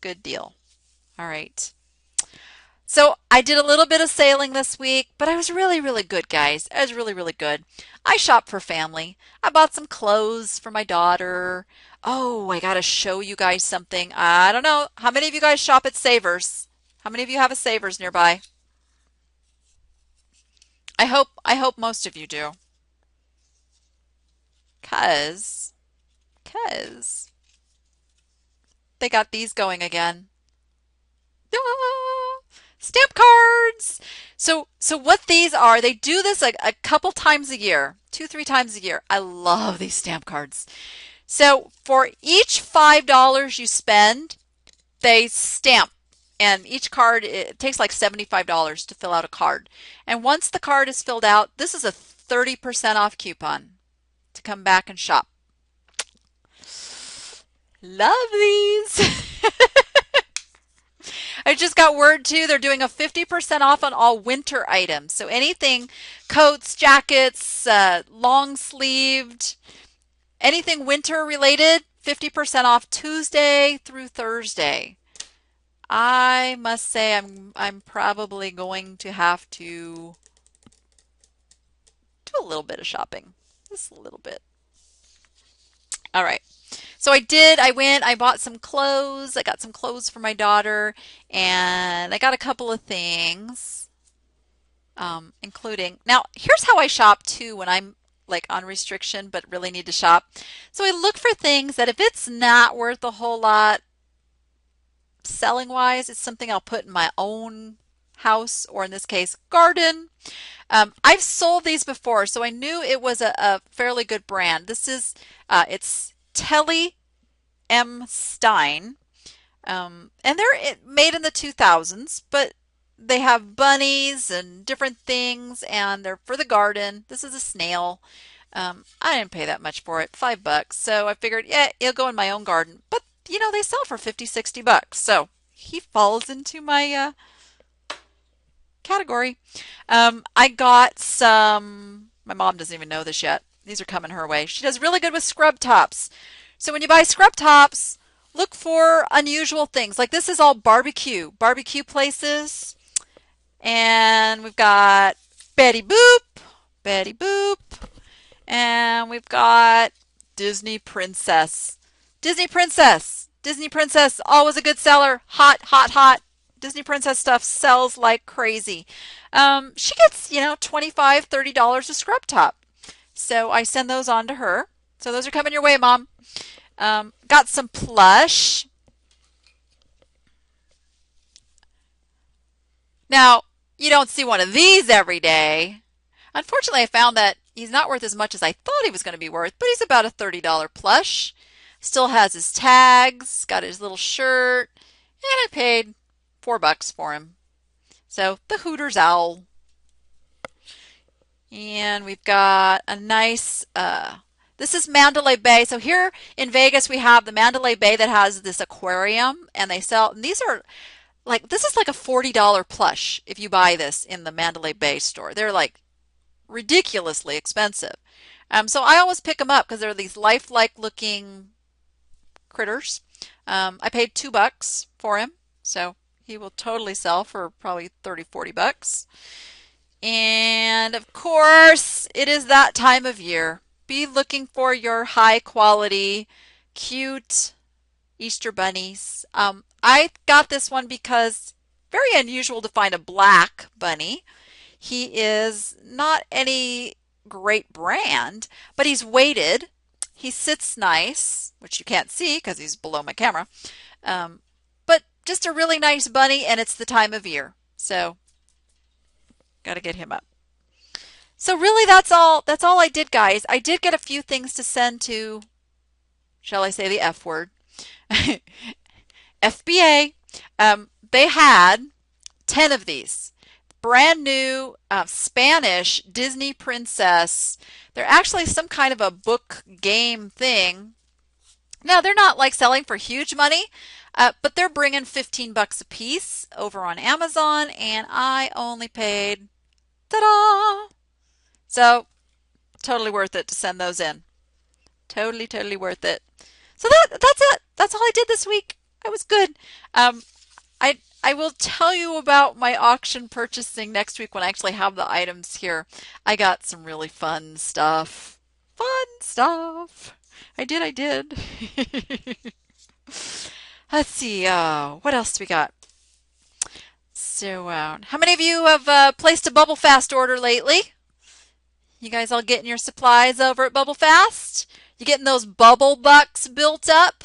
Good deal. All right. So I did a little bit of sailing this week, but I was really, really good, guys. I was really, really good. I shopped for family. I bought some clothes for my daughter. Oh, I got to show you guys something. I don't know. How many of you guys shop at Savers? How many of you have a Savers nearby? I hope most of you do. Cause they got these going again. Ah, stamp cards. So what these are, they do this like a couple times a year, 2-3 times a year. I love these stamp cards. So for each $5 you spend, they stamp. And each card, it takes like $75 to fill out a card. And once the card is filled out, this is a 30% off coupon to come back and shop. Love these. I just got word too, they're doing a 50% off on all winter items. So anything, coats, jackets, long sleeved, anything winter related, 50% off Tuesday through Thursday. I must say I'm probably going to have to do a little bit of shopping. Just a little bit. All right. So I bought some clothes. I got some clothes for my daughter, and I got a couple of things, including, now here's how I shop too when I'm like on restriction but really need to shop. So I look for things that if it's not worth a whole lot selling wise, it's something I'll put in my own house, or in this case garden. I've sold these before, so I knew it was a fairly good brand. This is it's Telly M. Stein, and they're made in the 2000s, but they have bunnies and different things, and they're for the garden. This is a snail. I didn't pay that much for it, $5. So I figured, yeah, it'll go in my own garden. But you know, they sell for 50, $60. So he falls into my category. I got some, my mom doesn't even know this yet. These are coming her way. She does really good with scrub tops. So when you buy scrub tops, look for unusual things. Like this is all barbecue places. And we've got Betty Boop, and we've got Disney Princess. Disney Princess, always a good seller. Hot. Disney Princess stuff sells like crazy. She gets, $25, $30 a scrub top. So I send those on to her. So those are coming your way, Mom. Got some plush. Now, you don't see one of these every day. Unfortunately, I found that he's not worth as much as I thought he was going to be worth, but he's about a $30 plush. Still has his tags, got his little shirt, and I paid $4 for him. So the Hooters Owl. And we've got a nice, this is Mandalay Bay. So here in Vegas, we have the Mandalay Bay that has this aquarium, and they sell, and these are like, this is like a $40 plush if you buy this in the Mandalay Bay store. They're like ridiculously expensive. So I always pick them up because they're these lifelike looking critters. I paid $2 for him, so he will totally sell for probably $30, $40. And of course, it is that time of year. Be looking for your high quality, cute Easter bunnies. I got this one because very unusual to find a black bunny. He is not any great brand, but he's weighted. He sits nice, which you can't see because he's below my camera. But just a really nice bunny, and it's the time of year. So got to get him up. So really that's all I did, guys. I did get a few things to send to, shall I say the F word, FBA. They had 10 of these. Brand new Spanish Disney Princess. They're actually some kind of a book game thing. Now, they're not like selling for huge money, but they're bringing $15 a piece over on Amazon, and I only paid, ta-da! So, totally worth it to send those in. Totally worth it. So that's it. That's all I did this week. I was good. I will tell you about my auction purchasing next week when I actually have the items here. I got some really fun stuff. I did. Let's see. What else do we got? So, how many of you have placed a Bubble Fast order lately? You guys all getting your supplies over at Bubble Fast? You getting those bubble bucks built up?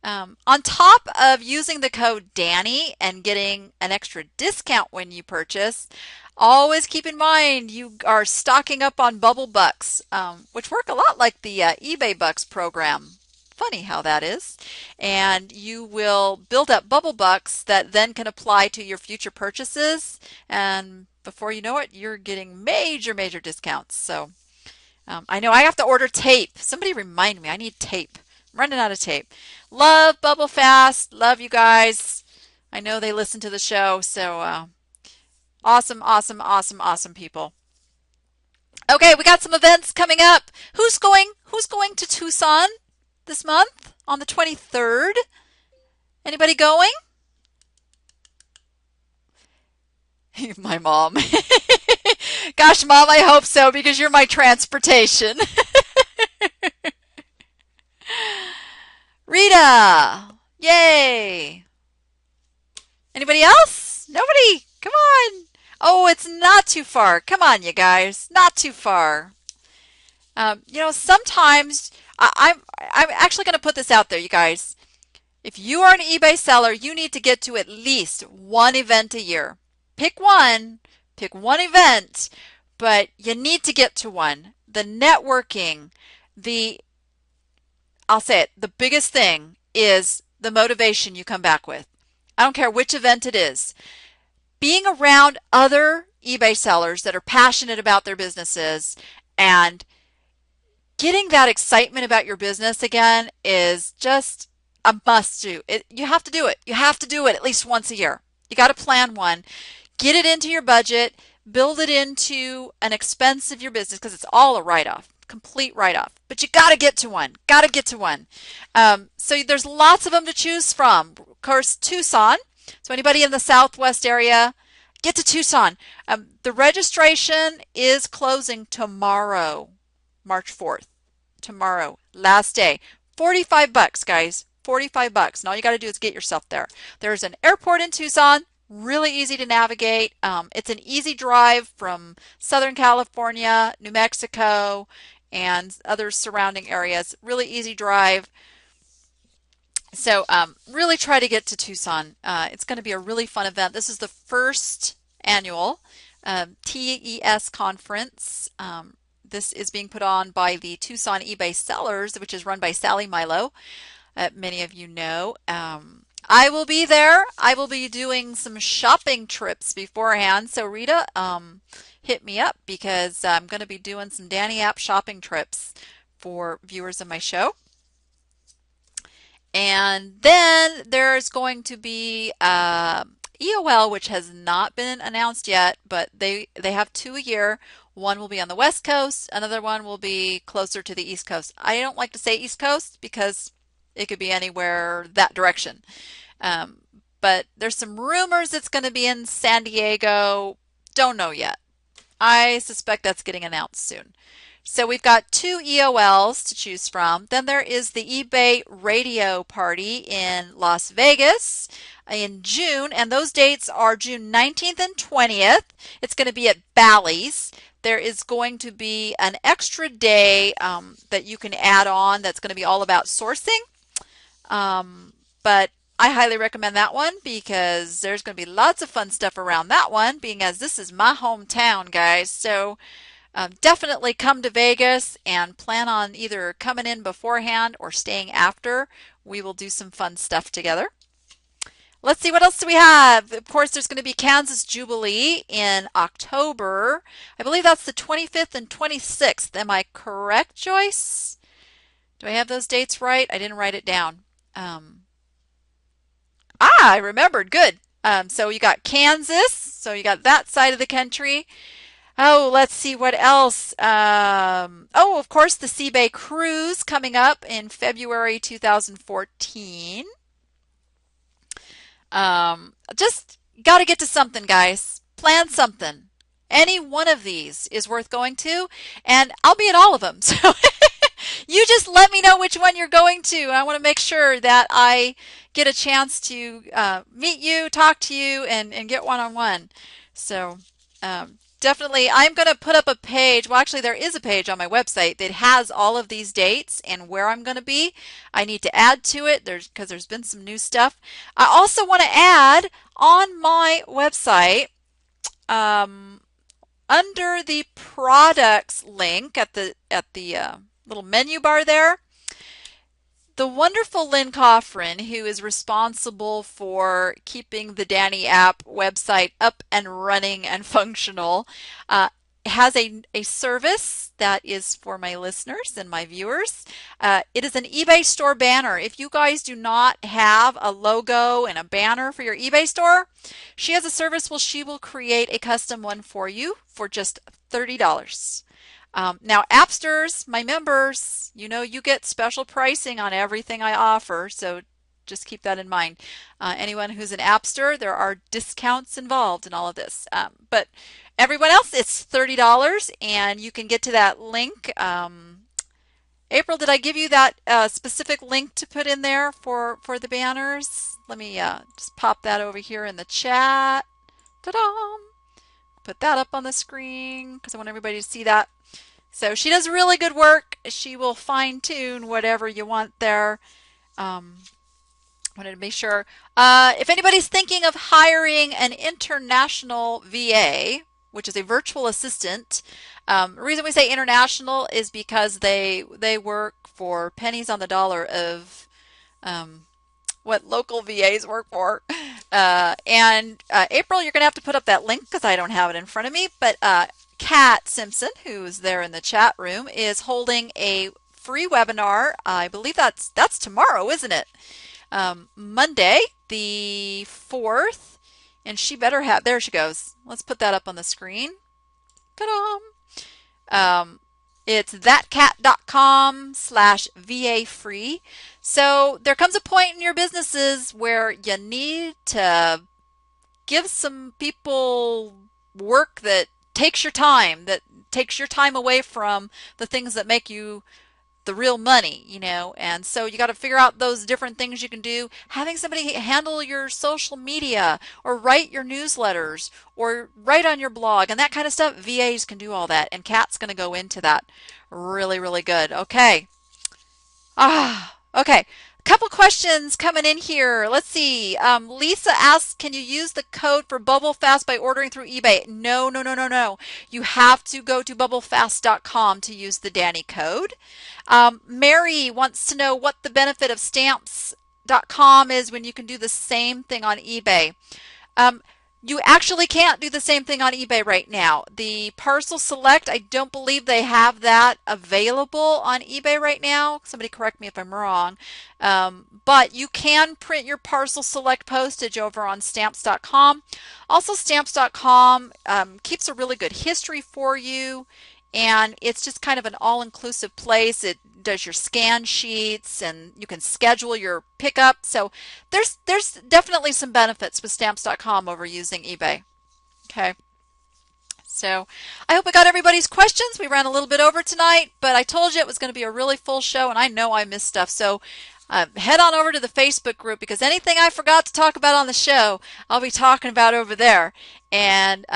On top of using the code Danny and getting an extra discount when you purchase, always keep in mind you are stocking up on Bubble Bucks, which work a lot like the eBay Bucks program. Funny how that is. And you will build up Bubble Bucks that then can apply to your future purchases. And before you know it, you're getting major discounts. So I know I have to order tape. Somebody remind me, I need tape. I'm running out of tape. Love Bubble Fast. Love you guys. I know they listen to the show. So awesome people. Okay, we got some events coming up. Who's going to Tucson this month on the 23rd? Anybody going? My mom. Gosh, Mom, I hope so because you're my transportation. Rita! Yay! Anybody else? Nobody? Come on! Oh, it's not too far. Come on, you guys. Not too far. Sometimes I'm actually going to put this out there, you guys. If you are an eBay seller, you need to get to at least one event a year. Pick one event, but you need to get to one. The networking, the I'll say it, the biggest thing is the motivation you come back with. I don't care which event it is. Being around other eBay sellers that are passionate about their businesses and getting that excitement about your business again is just a must do. You have to do it. You have to do it at least once a year. You got to plan one. Get it into your budget. Build it into an expense of your business because it's all a write-off, complete write-off. But you got to get to one. Got to get to one. So there's lots of them to choose from. Of course, Tucson. So anybody in the Southwest area, get to Tucson. The registration is closing tomorrow, March 4th. Tomorrow, last day. $45, guys. $45. And all you got to do is get yourself there. There's an airport in Tucson. Really easy to navigate. It's an easy drive from Southern California, New Mexico, and other surrounding areas. Really easy drive. So really try to get to Tucson. It's going to be a really fun event. This is the first annual TES conference. This is being put on by the Tucson eBay Sellers, which is run by Sally Milo. Many of you know. I will be there. I will be doing some shopping trips beforehand. So Rita, hit me up because I'm going to be doing some Danni app shopping trips for viewers of my show. And then there's going to be EOL, which has not been announced yet, but they have 2 a year. One will be on the West Coast. Another one will be closer to the East Coast. I don't like to say East Coast because it could be anywhere that direction. But there's some rumors it's going to be in San Diego. Don't know yet. I suspect that's getting announced soon. So we've got 2 EOLs to choose from. Then there is the eBay radio party in Las Vegas in June, and those dates are June 19th and 20th. It's going to be at Bally's. There is going to be an extra day that you can add on that's going to be all about sourcing. But I highly recommend that one because there's going to be lots of fun stuff around that one, being as this is my hometown, guys. So definitely come to Vegas and plan on either coming in beforehand or staying after. We will do some fun stuff together. Let's see, what else do we have? Of course, there's going to be Kansas Jubilee in October. I believe that's the 25th and 26th. Am I correct, Joyce? Do I have those dates right? I didn't write it down. I remembered. Good. So you got Kansas. So you got that side of the country. Oh, let's see what else. Of course, the Seabay Cruise coming up in February 2014. Just got to get to something, guys. Plan something. Any one of these is worth going to, and I'll be at all of them. So you just let me know which one you're going to. I want to make sure that I get a chance to meet you, talk to you, and get one-on-one. So definitely, I'm going to put up a page. Well, actually, there is a page on my website that has all of these dates and where I'm going to be. I need to add to it because there's been some new stuff. I also want to add on my website, under the products link at the little menu bar there, the wonderful Lynn Coffrin, who is responsible for keeping the Danni app website up and running and functional, has a service that is for my listeners and my viewers. It is an eBay store banner. If you guys do not have a logo and a banner for your eBay store, she has a service where she will create a custom one for you for just $30. Now, Appsters, my members, you know you get special pricing on everything I offer, so just keep that in mind. Anyone who's an Appster, there are discounts involved in all of this. But everyone else, it's $30, and you can get to that link. April, did I give you that specific link to put in there for the banners? Let me just pop that over here in the chat. Ta-da! Put that up on the screen because I want everybody to see that. So she does really good work. She will fine tune whatever you want there. Wanted to make sure. If anybody's thinking of hiring an international VA, which is a virtual assistant, the reason we say international is because they work for pennies on the dollar of what local VAs work for. And April, you're going to have to put up that link because I don't have it in front of me. But Kat Simpson, who's there in the chat room, is holding a free webinar. I believe that's tomorrow, isn't it? Monday, the 4th. And she better have, there she goes. Let's put that up on the screen. Ta-da! It's thatcat.com/VA free. So there comes a point in your businesses where you need to give some people work that takes your time away from the things that make you the real money, and so you got to figure out those different things you can do. Having somebody handle your social media or write your newsletters or write on your blog and that kind of stuff, VAs can do all that, and Kat's going to go into that really, really good. Okay. Okay. Couple questions coming in here. Let's see. Lisa asks, can you use the code for Bubble Fast by ordering through eBay? No, no, no, no, no. You have to go to bubblefast.com to use the Danni code. Mary wants to know what the benefit of stamps.com is when you can do the same thing on eBay. You actually can't do the same thing on eBay right now. The Parcel Select, I don't believe they have that available on eBay right now. Somebody correct me if I'm wrong. But you can print your Parcel Select postage over on stamps.com. Also, stamps.com keeps a really good history for you, and it's just kind of an all-inclusive place. It does your scan sheets, and you can schedule your pickup. So there's definitely some benefits with stamps.com over using eBay. Okay. So I hope I got everybody's questions. We ran a little bit over tonight, but I told you it was going to be a really full show, and I know I missed stuff. So head on over to the Facebook group, because anything I forgot to talk about on the show, I'll be talking about over there. And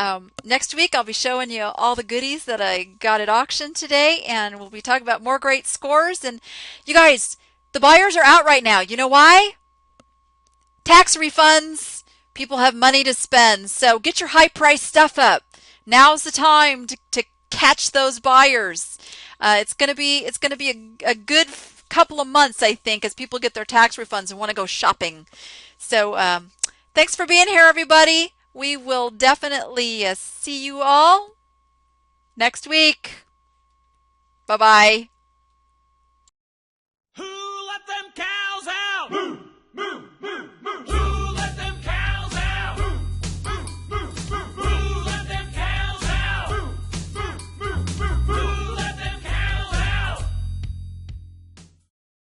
next week, I'll be showing you all the goodies that I got at auction today, and we'll be talking about more great scores. And you guys, the buyers are out right now. You know why? Tax refunds. People have money to spend. So get your high-priced stuff up. Now's the time to catch those buyers. It's going to be a good couple of months, I think, as people get their tax refunds and want to go shopping. So thanks for being here, everybody. We will definitely see you all next week. Bye-bye. Who let them cows out? Moo, moo.